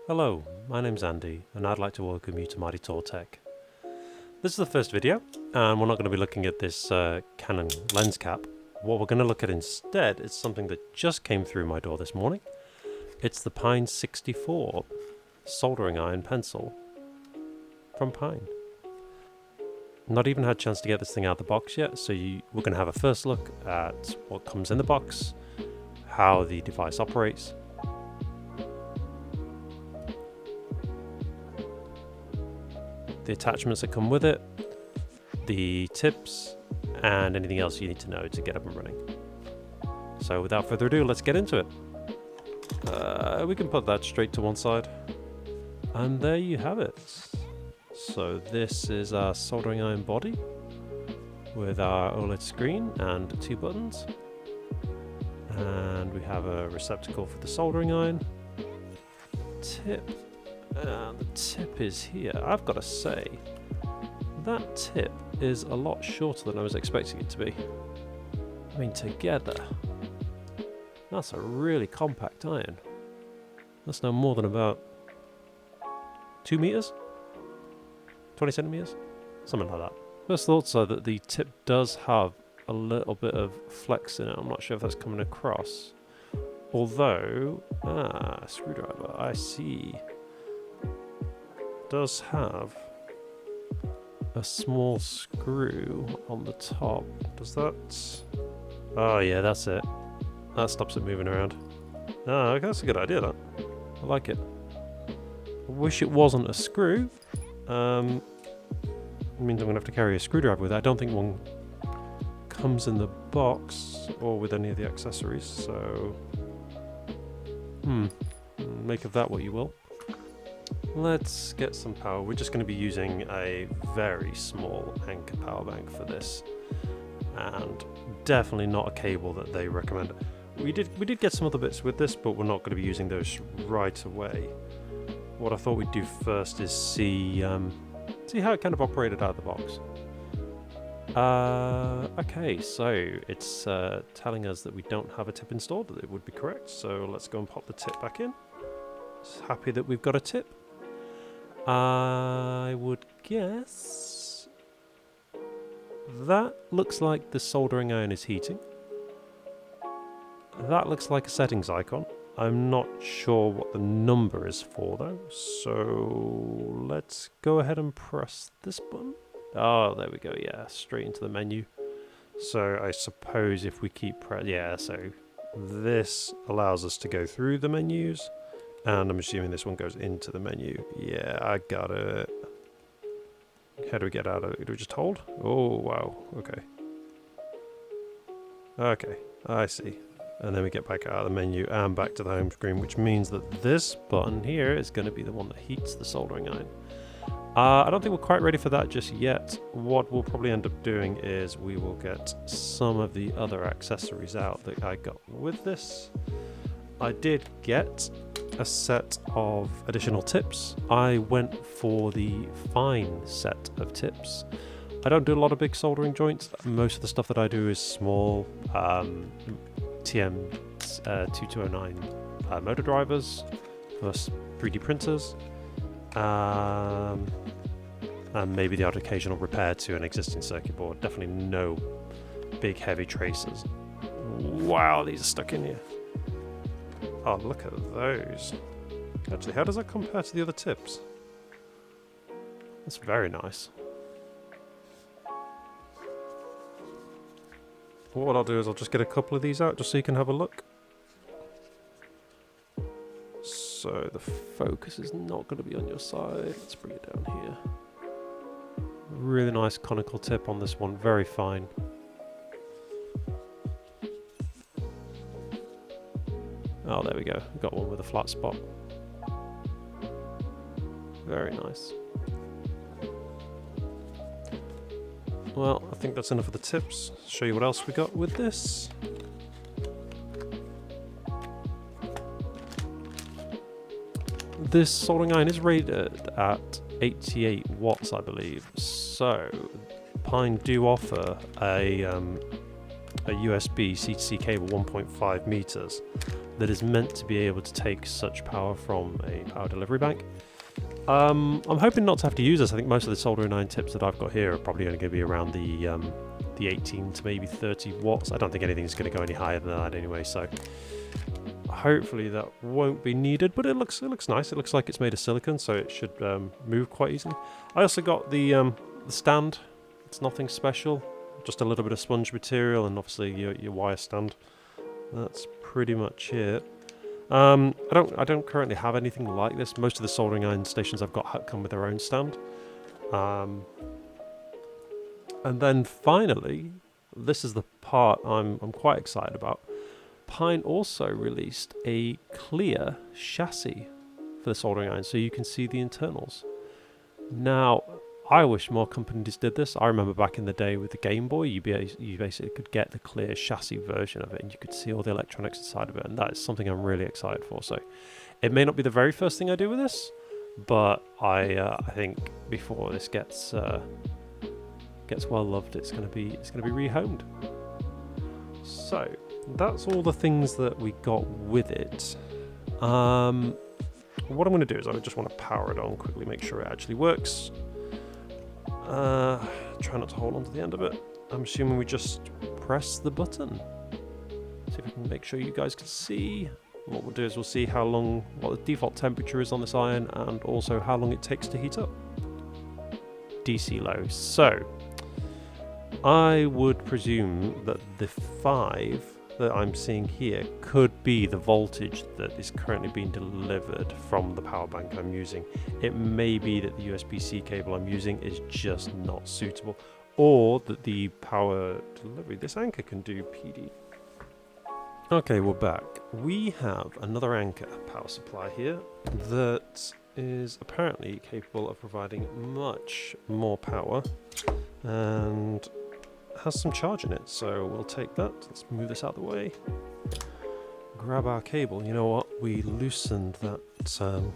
Hello, my name's Andy, and I'd like to welcome you to Mighty Tor Tech. This is the first video, and we're not going to be looking at this Canon lens cap. What we're going to look at instead is something that just came through my door this morning. It's the Pine64 soldering iron pencil from Pine. Not even had a chance to get this thing out of the box yet, so we're going to have a first look at what comes in the box, how the device operates, the attachments that come with it, the tips, and anything else you need to know to get up and running. So without further ado, let's get into it. We can put that straight to one side. And there you have it. So this is our soldering iron body with our OLED screen and two buttons. And we have a receptacle for the soldering iron. Tip. The tip is here. I've got to say, that tip is a lot shorter than I was expecting it to be. I mean, together, that's a really compact iron. That's no more than about 2 meters? 20 centimeters? Something like that. First thoughts are that the tip does have a little bit of flex in it. I'm not sure if that's coming across. Although, screwdriver, I see. Does have a small screw on the top. Does that? Oh yeah, that's it. That stops it moving around. Oh, okay, that's a good idea, that. I like it. I wish it wasn't a screw. It means I'm going to have to carry a screwdriver with it. I don't think one comes in the box or with any of the accessories, so... make of that what you will. Let's get some power. We're just going to be using a very small Anker power bank for this, and definitely not a cable that they recommend. We did get some other bits with this, but we're not going to be using those right away. What I thought we'd do first is see how it kind of operated out of the box. Okay, so it's telling us that we don't have a tip installed. That it would be correct. So let's go and pop the tip back in. Just happy that we've got a tip. I would guess that looks like the soldering iron is heating. That looks like a settings icon. I'm not sure what the number is for though, so let's go ahead and press this button. Oh, there we go, yeah, straight into the menu. So I suppose if we keep so this allows us to go through the menus. And I'm assuming this one goes into the menu. Yeah, I got it. How do we get out of it? Do we just hold? Oh, wow. Okay. Okay, I see. And then we get back out of the menu and back to the home screen, which means that this button here is going to be the one that heats the soldering iron. I don't think we're quite ready for that just yet. What we'll probably end up doing is we will get some of the other accessories out that I got with this. I did get a set of additional tips. I went for the fine set of tips. I don't do a lot of big soldering joints. Most of the stuff that I do is small TM2209 motor drivers for 3D printers, and maybe the odd occasional repair to an existing circuit board. Definitely no big heavy tracers. Wow, these are stuck in here. Oh, look at those. Actually, how does that compare to the other tips? That's very nice. What I'll do is I'll just get a couple of these out just so you can have a look. So the focus is not going to be on your side. Let's bring it down here. Really nice conical tip on this one, very fine. Oh, there we go. We've got one with a flat spot. Very nice. Well, I think that's enough of the tips. Show you what else we got with this. This soldering iron is rated at 88 watts, I believe. So, Pine do offer a USB C2C cable 1.5 meters. that is meant to be able to take such power from a power delivery bank. I'm hoping not to have to use this. I think most of the soldering iron tips that I've got here are probably only going to be around the 18 to maybe 30 watts. I don't think anything's going to go any higher than that anyway, so hopefully that won't be needed, but it looks nice. It looks like it's made of silicon, so it should move quite easily. I also got the stand. It's nothing special, just a little bit of sponge material and obviously your wire stand. That's pretty much it. I don't currently have anything like this. Most of the soldering iron stations I've got come with their own stand. And then finally, this is the part I'm quite excited about. Pine also released a clear chassis for the soldering iron, so you can see the internals. Now, I wish more companies did this. I remember back in the day with the Game Boy, you basically could get the clear chassis version of it, and you could see all the electronics inside of it, and that is something I'm really excited for. So, it may not be the very first thing I do with this, but I think before this gets well loved, it's gonna be rehomed. So that's all the things that we got with it. What I'm going to do is I just want to power it on quickly, make sure it actually works. Try not to hold on to the end of it. I'm assuming we just press the button. See if I can make sure you guys can see. What we'll do is we'll see what the default temperature is on this iron, and also how long it takes to heat up. DC low. So I would presume that the 5 that I'm seeing here could be the voltage that is currently being delivered from the power bank I'm using. It may be that the USB-C cable I'm using is just not suitable, or that the power delivery, this anchor can do PD. Okay, we're back. We have another anchor power supply here that is apparently capable of providing much more power and has some charge in it, so we'll take that. Let's move this out of the way. Grab our cable. You know what? We loosened that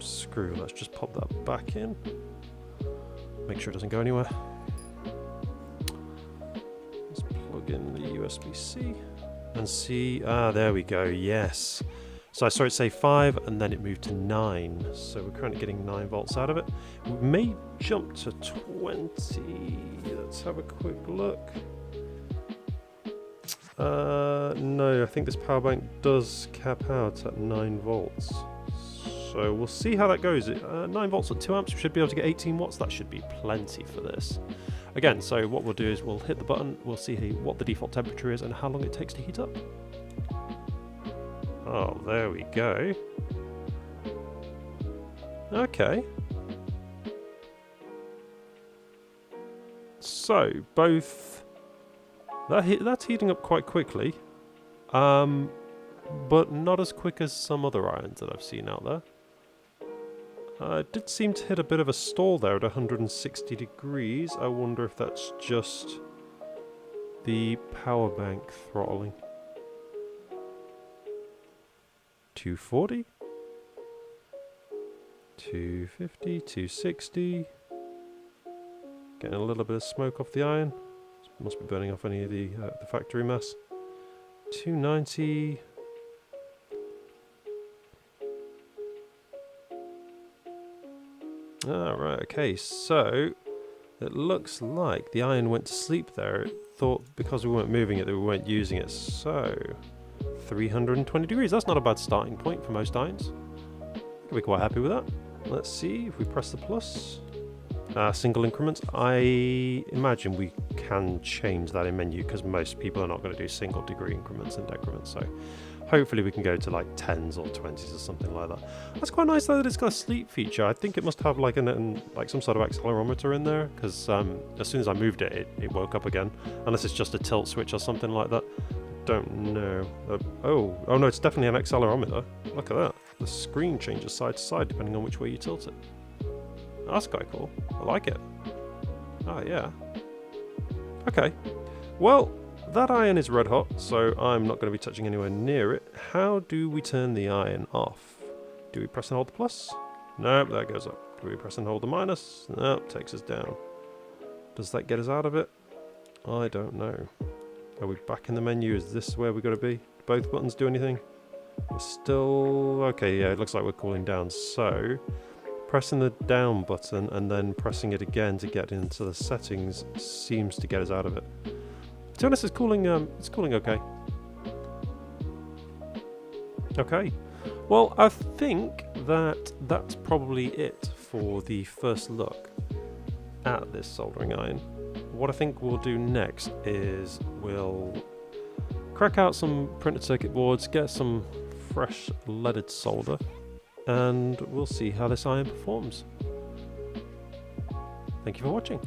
screw. Let's just pop that back in. Make sure it doesn't go anywhere. Let's plug in the USB-C and see. There we go. Yes. So I saw it say 5 and then it moved to 9. So we're currently getting 9 volts out of it. We may jump to 20. Let's have a quick look. No, I think this power bank does cap out at 9 volts. So we'll see how that goes. 9 volts at 2 amps, we should be able to get 18 watts. That should be plenty for this. Again, so what we'll do is we'll hit the button, we'll see what the default temperature is and how long it takes to heat up. Oh, there we go. Okay. So, both... That's heating up quite quickly, but not as quick as some other irons that I've seen out there. It did seem to hit a bit of a stall there at 160 degrees. I wonder if that's just the power bank throttling. 240, 250, 260. Getting a little bit of smoke off the iron. Must be burning off any of the factory mass. 290. Right, okay, so it looks like the iron went to sleep there. It thought because we weren't moving it that we weren't using it. So 320 degrees, that's not a bad starting point for most irons. I'll be quite happy with that. Let's see if we press the plus. Single increments. I imagine we can change that in menu because most people are not going to do single degree increments and decrements. So hopefully we can go to like 10s or 20s or something like that. That's quite nice though that it's got a sleep feature. I think it must have like like some sort of accelerometer in there because as soon as I moved it, it woke up again. Unless it's just a tilt switch or something like that. Don't know. Oh no, it's definitely an accelerometer. Look at that. The screen changes side to side depending on which way you tilt it. That's quite cool. I like it. Oh, yeah. Okay. Well, that iron is red hot, so I'm not going to be touching anywhere near it. How do we turn the iron off? Do we press and hold the plus? Nope, that goes up. Do we press and hold the minus? Nope, takes us down. Does that get us out of it? I don't know. Are we back in the menu? Is this where we've got to be? Do both buttons do anything? We're still... okay, yeah, it looks like we're cooling down. So, pressing the down button and then pressing it again to get into the settings seems to get us out of it. To be honest, it's cooling okay. Okay. Well, I think that that's probably it for the first look at this soldering iron. What I think we'll do next is we'll crack out some printed circuit boards, get some fresh leaded solder, and we'll see how this iron performs. Thank you for watching.